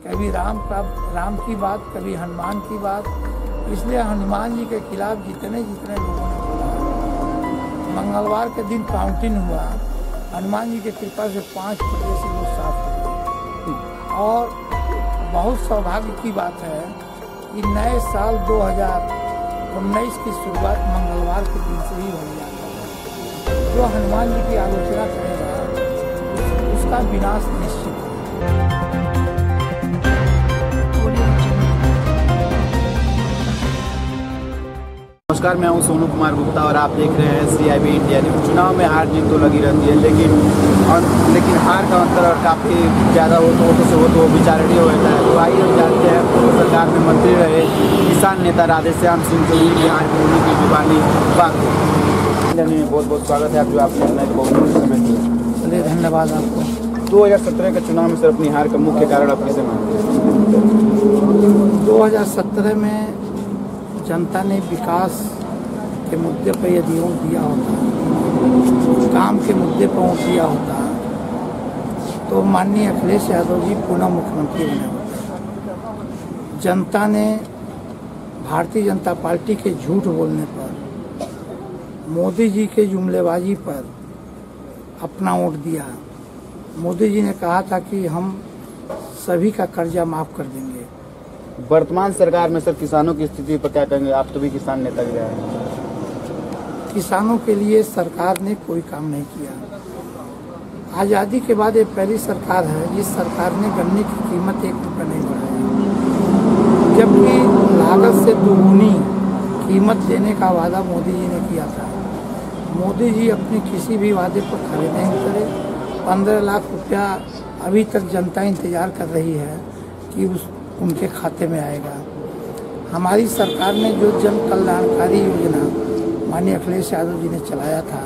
कभी राम की बात, कभी हनुमान की बात। इसलिए हनुमान जी के खिलाफ जितने लोगों ने बोला, मंगलवार के दिन काउंटिंग हुआ, हनुमान जी की कृपा से 5% से लोग साफ हो गए। और बहुत सौभाग्य की बात है कि नए साल 2019 की शुरुआत मंगलवार के दिन से ही होने जा रहा है। जो हनुमान जी की आलोचना करेगा उसका विनाश निश्चित है। नमस्कार, मैं हूं सोनू कुमार गुप्ता और आप देख रहे हैं CIB इंडिया न्यूज़। चुनाव में हार जीत तो लगी रहती है, लेकिन हार का अंतर और काफ़ी ज़्यादा हो तो विचारणीय होता है। तो आइए हम जानते हैं, पूर्व सरकार में मंत्री रहे किसान नेता राधेश्याम सिंह चौधरी बिहार की उन्हीं की जुबानी बात है। बहुत बहुत स्वागत है आप जो आपने अपना बहुत समय दिया। चलिए, धन्यवाद आपको। 2017 के चुनाव में सर अपनी हार का मुख्य कारण आप कैसे मानते हैं? 2017 में जनता ने विकास के मुद्दे पर यदि वोट दिया होता, काम के मुद्दे पर वोट दिया होता, तो माननीय अखिलेश यादव जी पुनः मुख्यमंत्री बने होते। जनता ने भारतीय जनता पार्टी के झूठ बोलने पर, मोदी जी के जुमलेबाजी पर अपना वोट दिया। मोदी जी ने कहा था कि हम सभी का कर्जा माफ कर देंगे। वर्तमान सरकार में सर किसानों की स्थिति पर क्या कहेंगे? आप तो भी किसान नेता भी रहे हैं। किसानों के लिए सरकार ने कोई काम नहीं किया। आज़ादी के बाद ये पहली सरकार है जिस सरकार ने गन्ने की कीमत 1 रुपये नहीं बढ़ाई, जबकि लागत से दोगुनी कीमत देने का वादा मोदी जी ने किया था। मोदी जी अपने किसी भी वादे पर खरे नहीं उतरे। 15 लाख रुपया अभी तक जनता इंतजार कर रही है कि उनके खाते में आएगा। हमारी सरकार ने जो जन कल्याणकारी योजना माननीय अखिलेश यादव जी ने चलाया था,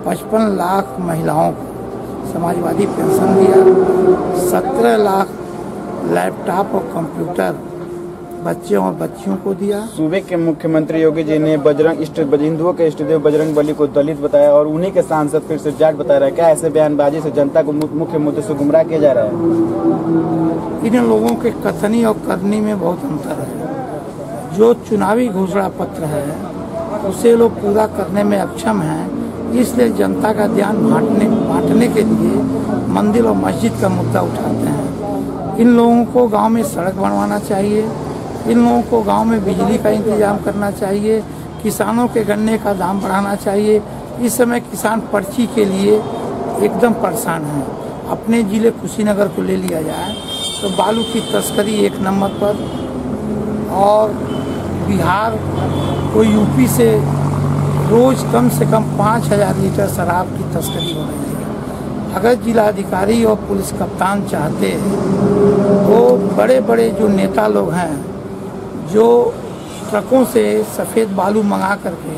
55 लाख महिलाओं को समाजवादी पेंशन दिया, 17 लाख लैपटॉप और कंप्यूटर बच्चों और बच्चियों को दिया। सूबे के मुख्यमंत्री योगी जी ने हिंदुओं के इष्ट देव बजरंग बली को दलित बताया और उन्हीं के सांसद फिर से जाट बता रहा है। क्या ऐसे बयानबाजी से जनता को मुख्य मुद्दे से गुमराह किया जा रहा है? इन लोगों के कथनी और करनी में बहुत अंतर है। जो चुनावी घोषणा पत्र है उसे लोग पूरा करने में अक्षम हैं, इसलिए जनता का ध्यान बांटने के लिए मंदिर और मस्जिद का मुद्दा उठाते हैं। इन लोगों को गांव में सड़क बनवाना चाहिए, इन लोगों को गांव में बिजली का इंतजाम करना चाहिए, किसानों के गन्ने का दाम बढ़ाना चाहिए। इस समय किसान पर्ची के लिए एकदम परेशान है। अपने जिले कुशीनगर को ले लिया जाए तो बालू की तस्करी 1 नंबर पर, और बिहार को यूपी से रोज कम से कम 5000 लीटर शराब की तस्करी हो रही है। अगर जिलाधिकारी और पुलिस कप्तान चाहते तो बड़े बड़े जो नेता लोग हैं जो ट्रकों से सफ़ेद बालू मंगा करके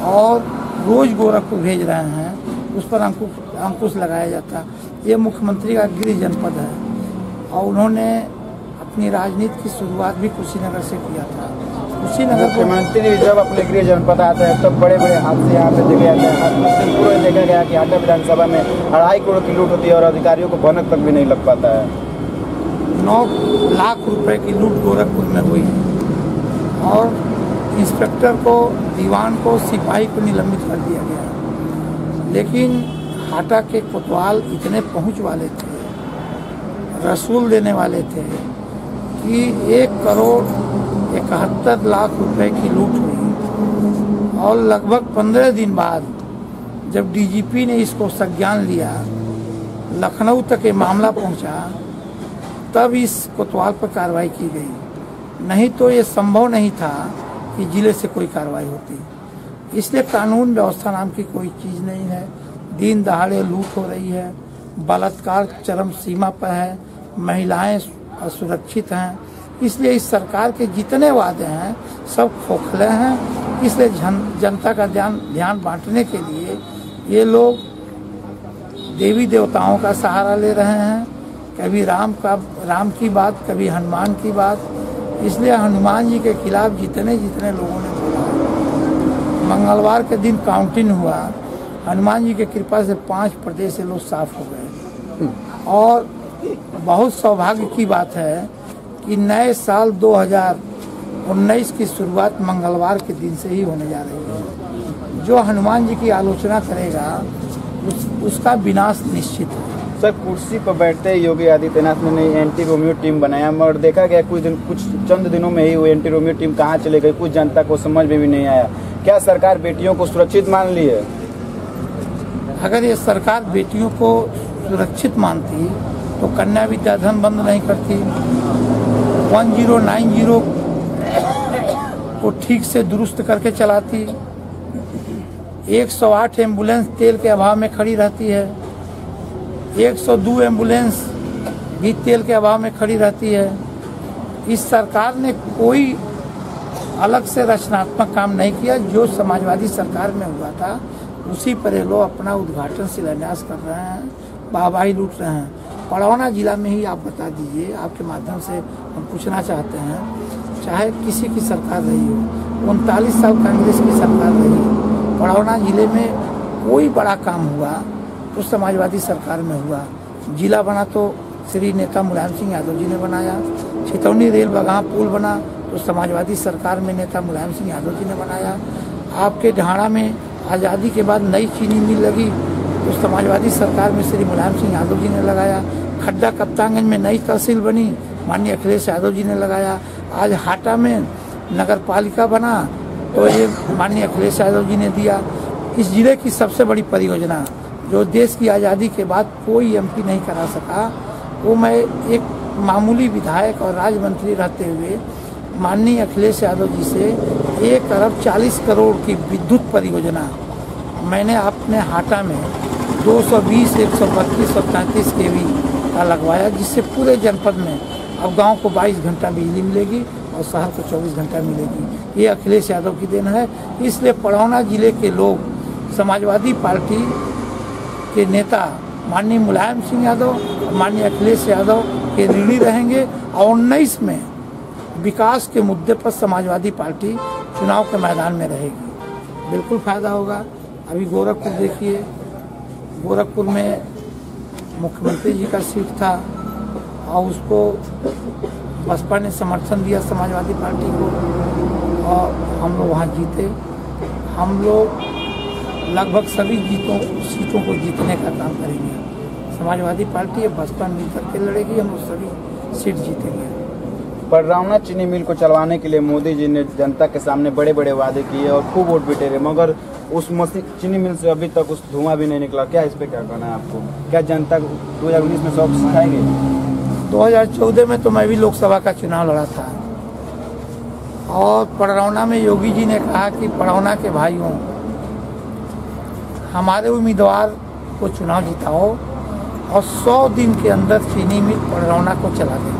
और रोज गोरखपुर भेज रहे हैं, उस पर अंकुश लगाया जाता। ये मुख्यमंत्री का गृह जनपद है और उन्होंने अपनी राजनीति की शुरुआत भी कुशीनगर से किया था। कुशीनगर मुख्यमंत्री जब अपने गृह जनपद आते हैं तब बड़े बड़े हादसे यहाँ पे देखे जाते हैं। पूरा देखा गया कि हाटा विधानसभा में 2.5 करोड़ की लूट होती है और अधिकारियों को भनक तक भी नहीं लग पाता है। 9 लाख रुपए की लूट गोरखपुर में हुई और इंस्पेक्टर को, दीवान को, सिपाही को निलंबित कर दिया गया। लेकिन हाटा के कोतवाल इतने पहुंच वाले थे, रसूल देने वाले थे कि 1 करोड़ 71 लाख रुपए की लूट हुई। और लगभग 15 दिन बाद जब DGP ने इसको संज्ञान लिया, लखनऊ तक ये मामला पहुंचा, तब इस कोतवाल पर कार्रवाई की गई। नहीं तो ये संभव नहीं था कि जिले से कोई कार्रवाई होती। इसलिए कानून व्यवस्था नाम की कोई चीज़ नहीं है। दिन दहाड़े लूट हो रही है, बलात्कार चरम सीमा पर है, महिलाएं असुरक्षित हैं। इसलिए इस सरकार के जितने वादे हैं सब खोखले हैं। इसलिए जनता का ध्यान बांटने के लिए ये लोग देवी देवताओं का सहारा ले रहे हैं। कभी राम की बात, कभी हनुमान की बात। इसलिए हनुमान जी के खिलाफ जितने लोगों ने बोला, मंगलवार के दिन काउंटिंग हुआ, हनुमान जी की कृपा से 5% से लोग साफ हो गए। और बहुत सौभाग्य की बात है कि नए साल 2019 की शुरुआत मंगलवार के दिन से ही होने जा रही है। जो हनुमान जी की आलोचना करेगा उसका विनाश निश्चित है। सर, कुर्सी पर बैठते योगी आदित्यनाथ ने नई एंटी रोमियो टीम बनाया, मगर देखा गया कुछ चंद दिनों में ही वो एंटी रोमियो टीम कहाँ चले गई, कुछ जनता को समझ में भी नहीं आया। क्या सरकार बेटियों को सुरक्षित मान ली है? अगर ये सरकार बेटियों को सुरक्षित मानती तो कन्या विद्याधन बंद नहीं करती, 1090 को ठीक से दुरुस्त करके चलाती, 108 एम्बुलेंस तेल के अभाव में खड़ी रहती है, 102 एम्बुलेंस भी तेल के अभाव में खड़ी रहती है। इस सरकार ने कोई अलग से रचनात्मक काम नहीं किया। जो समाजवादी सरकार में हुआ था उसी पर ये लोग अपना उद्घाटन शिलान्यास कर रहे हैं, वाहवाही लूट रहे हैं। पड़ौना जिला में ही आप बता दीजिए, आपके माध्यम से हम पूछना चाहते हैं, चाहे किसी की सरकार रही हो, 39 साल कांग्रेस की सरकार रही, पड़ौना जिले में कोई बड़ा काम हुआ तो समाजवादी सरकार में हुआ। जिला बना तो श्री नेता मुलायम सिंह यादव जी ने बनाया, छितौनी रेल बगहा पुल बना तो समाजवादी सरकार में नेता मुलायम सिंह यादव जी ने बनाया। आपके ढाणा में आज़ादी के बाद नई चीनी मिल लगी तो समाजवादी सरकार में श्री मुलायम सिंह यादव जी ने लगाया। खड्डा कप्तानगंज में नई तहसील बनी, माननीय अखिलेश यादव जी ने लगाया। आज हाटा में नगर पालिका बना तो ये माननीय अखिलेश यादव जी ने दिया। इस जिले की सबसे बड़ी परियोजना जो देश की आज़ादी के बाद कोई एमपी नहीं करा सका, वो मैं एक मामूली विधायक और राज्य मंत्री रहते हुए माननीय अखिलेश यादव जी से 1 अरब 40 करोड़ की विद्युत परियोजना मैंने अपने हाटा में 220, 132 और 33 kV का लगवाया, जिससे पूरे जनपद में अब गांव को 22 घंटा बिजली मिलेगी और शहर को 24 घंटा मिलेगी। ये अखिलेश यादव की देन है। इसलिए पड़ौना जिले के लोग समाजवादी पार्टी के नेता माननीय मुलायम सिंह यादव और माननीय अखिलेश यादव के ऋणी रहेंगे और 19 में विकास के मुद्दे पर समाजवादी पार्टी चुनाव के मैदान में रहेगी। बिल्कुल फायदा होगा। अभी गोरखपुर देखिए, गोरखपुर में मुख्यमंत्री जी का सीट था और उसको बसपा ने समर्थन दिया समाजवादी पार्टी को और हम लोग वहाँ जीते। हम लोग लगभग सभी सीटों को जीतने का काम करेंगे। समाजवादी पार्टी और बसपा मिलकर के लड़ेगी, हम लोग सभी सीट जीतेंगे। पड़रौना चीनी मिल को चलवाने के लिए मोदी जी ने जनता के सामने बड़े बड़े वादे किए और खूब वोट बिटेरे, मगर उस चीनी मिल से अभी तक उस धुआं भी नहीं निकला। क्या इस पे क्या कहना है आपको? क्या जनता 2019 में सब सिखाएंगे? 2014 में तो मैं भी लोकसभा का चुनाव लड़ा था और पड़रौना में योगी जी ने कहा कि पड़रौना के भाइयों, हमारे उम्मीदवार को चुनाव जिताओ और 100 दिन के अंदर चीनी मिल पड़रौना को चला देंगे।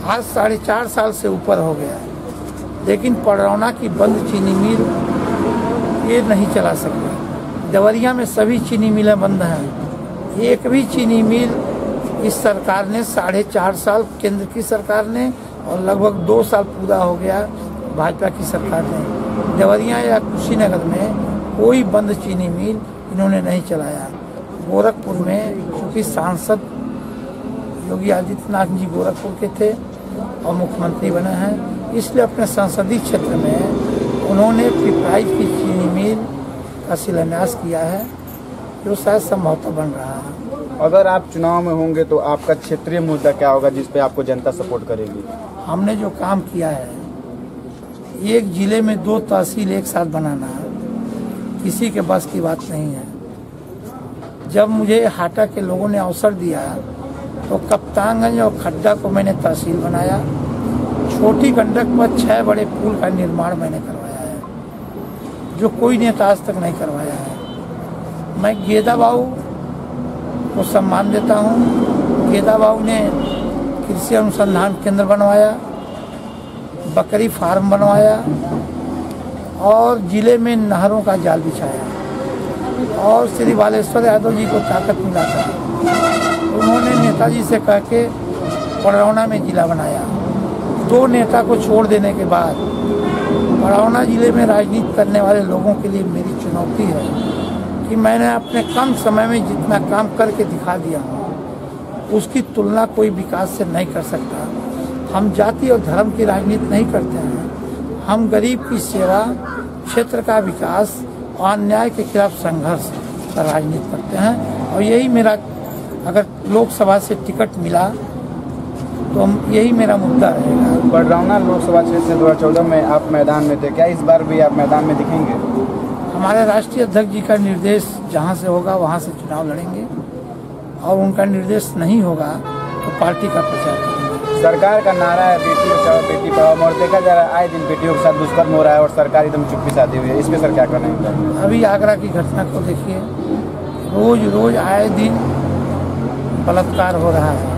आज 4.5 साल से ऊपर हो गया, लेकिन पड़रौना की बंद चीनी मिल ये नहीं चला सके। देवरिया में सभी चीनी मिलें बंद हैं। एक भी चीनी मिल इस सरकार ने 4.5 साल, केंद्र की सरकार ने, और लगभग 2 साल पूरा हो गया भाजपा की सरकार ने, देवरिया या कुशीनगर में कोई बंद चीनी मिल इन्होंने नहीं चलाया। गोरखपुर में चूँकि सांसद योगी आदित्यनाथ जी गोरखपुर के थे और मुख्यमंत्री बने हैं, इसलिए अपने संसदीय क्षेत्र में उन्होंने पिपराइच की चीनी मिल का शिलान्यास किया है, जो शायद संभवतः बन रहा है। अगर आप चुनाव में होंगे तो आपका क्षेत्रीय मुद्दा क्या होगा जिस पे आपको जनता सपोर्ट करेगी? हमने जो काम किया है, एक जिले में 2 तहसील एक साथ बनाना किसी के बस की बात नहीं है। जब मुझे हाटा के लोगों ने अवसर दिया तो कप्तानगंज और खड्डा को मैंने तहसील बनाया। छोटी गंडक पर 6 बड़े पुल का निर्माण मैंने करवाया है, जो कोई नेता आज तक नहीं करवाया है। मैं गेदा बाबू को सम्मान देता हूँ। गेदा बाबू ने कृषि अनुसंधान केंद्र बनवाया, बकरी फार्म बनवाया और जिले में नहरों का जाल बिछाया और श्री बालेश्वर यादव जी को ताकत मिला था। उन्होंने नेताजी से कह के पड़रौना में जिला बनाया। 2 नेता को छोड़ देने के बाद पड़रौना जिले में राजनीति करने वाले लोगों के लिए मेरी चुनौती है कि मैंने अपने कम समय में जितना काम करके दिखा दिया हूँ। उसकी तुलना कोई विकास से नहीं कर सकता। हम जाति और धर्म की राजनीति नहीं करते हैं, हम गरीब की सेवा, क्षेत्र का विकास और अन्याय के खिलाफ संघर्ष का राजनीति करते हैं। और यही मेरा, अगर लोकसभा से टिकट मिला तो यही मेरा मुद्दा रहेगा। बड़रौना लोकसभा क्षेत्र से 2014 में आप मैदान में थे, क्या इस बार भी आप मैदान में दिखेंगे? हमारे राष्ट्रीय अध्यक्ष जी का निर्देश जहां से होगा वहां से चुनाव लड़ेंगे, और उनका निर्देश नहीं होगा तो पार्टी का प्रचार करेंगे। सरकार का नारा है बेटी बचाओ बेटी पढ़ाओ, और देखा जा रहा है आए दिन बेटियों के साथ दुष्कर्म हो रहा है और सरकार एकदम चुप्पी साधी हुई है, इस पर सर क्या करना है? अभी आगरा की घटना को देखिए, रोज रोज आए दिन बलात्कार हो रहा है।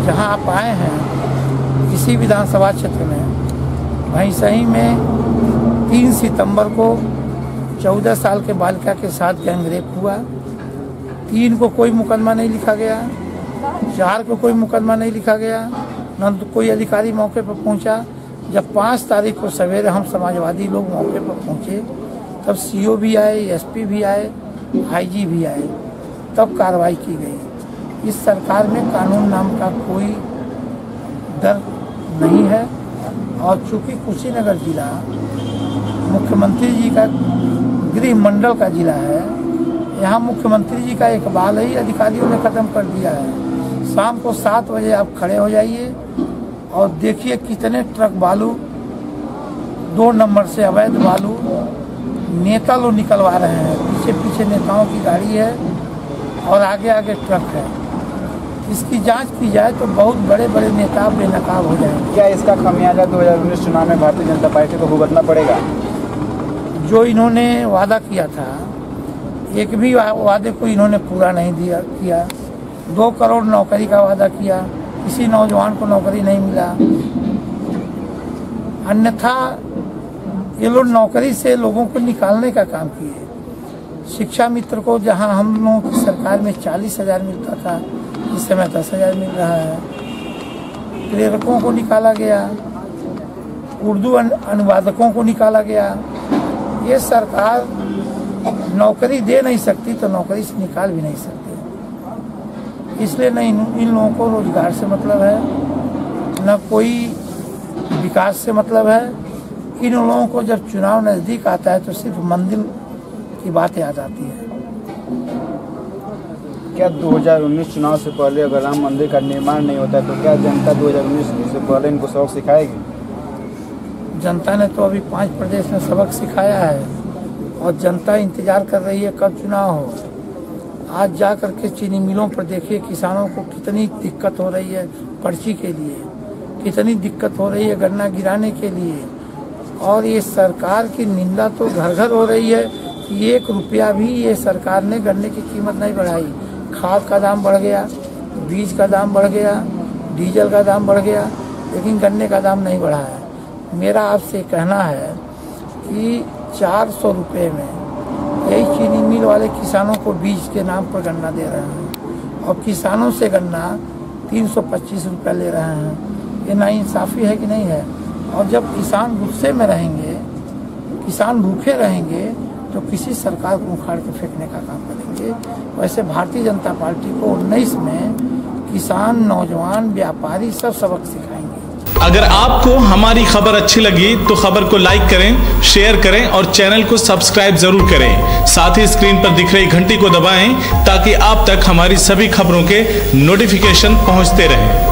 जहां आप आए हैं इसी विधानसभा क्षेत्र में, वहीं सही में 3 सितंबर को 14 साल के बालिका के साथ गैंगरेप हुआ। 3 को कोई मुकदमा नहीं लिखा गया, 4 को कोई मुकदमा नहीं लिखा गया, न तो कोई अधिकारी मौके पर पहुंचा। जब 5 तारीख को सवेरे हम समाजवादी लोग मौके पर पहुंचे, तब सीओ भी आए, एसपी भी आए, आईजी भी आए, तब कार्रवाई की गई। इस सरकार में कानून नाम का कोई डर नहीं है। और चूंकि कुशीनगर जिला मुख्यमंत्री जी का गृह मंडल का जिला है, यहाँ मुख्यमंत्री जी का इकबाल ही अधिकारियों ने खत्म कर दिया है। शाम को 7 बजे आप खड़े हो जाइए और देखिए कितने ट्रक बालू, 2 नंबर से अवैध बालू नेता लोग निकलवा रहे हैं। पीछे पीछे नेताओं की गाड़ी है और आगे आगे ट्रक है। इसकी जांच की जाए तो बहुत बड़े बड़े नेता बेनकाब हो जाएंगे। क्या इसका खमियाजा 2019 चुनाव में भारतीय जनता पार्टी को भुगतना पड़ेगा? जो इन्होंने वादा किया था, एक भी वादे को इन्होंने पूरा नहीं किया। 2 करोड़ नौकरी का वादा किया, किसी नौजवान को नौकरी नहीं मिला। अन्यथा ये लोग नौकरी से लोगों को निकालने का काम किए। शिक्षा मित्र को जहां हम लोगों की सरकार में 40,000 मिलता था, इस समय 10,000 मिल रहा है। प्रेरकों को निकाला गया, उर्दू अनुवादकों को निकाला गया। ये सरकार नौकरी दे नहीं सकती तो नौकरी से निकाल भी नहीं सकती। इसलिए न इन लोगों को रोजगार से मतलब है, न कोई विकास से मतलब है। इन लोगों को जब चुनाव नजदीक आता है तो सिर्फ मंदिर की बात याद आती है। क्या 2019 चुनाव से पहले अगर राम मंदिर का निर्माण नहीं होता तो क्या जनता 2019 से पहले इनको सबक सिखाएगी? जनता ने तो अभी 5 प्रदेश में सबक सिखाया है और जनता इंतजार कर रही है कब चुनाव हो। आज जा करके चीनी मिलों पर देखिए किसानों को कितनी दिक्कत हो रही है पर्ची के लिए, कितनी दिक्कत हो रही है गन्ना गिराने के लिए। और ये सरकार की निंदा तो घर घर हो रही है कि 1 रुपया भी ये सरकार ने गन्ने की कीमत नहीं बढ़ाई। खाद का दाम बढ़ गया, बीज का दाम बढ़ गया, डीजल का दाम बढ़ गया, लेकिन गन्ने का दाम नहीं बढ़ा है। मेरा आपसे कहना है कि 400 रुपये में यही चीनी मिल वाले किसानों को बीज के नाम पर गन्ना दे रहे हैं और किसानों से गन्ना 325 रुपये ले रहे हैं। ये नाइंसाफ़ी है कि नहीं है? और जब किसान गुस्से में रहेंगे, किसान भूखे रहेंगे, तो किसी सरकार को उखाड़ के फेंकने का काम करेंगे। वैसे भारतीय जनता पार्टी को 19 में किसान, नौजवान, व्यापारी सब सबक सिखाएंगे। अगर आपको हमारी खबर अच्छी लगी तो खबर को लाइक करें, शेयर करें और चैनल को सब्सक्राइब जरूर करें। साथ ही स्क्रीन पर दिख रही घंटी को दबाएं ताकि आप तक हमारी सभी खबरों के नोटिफिकेशन पहुंचते रहें।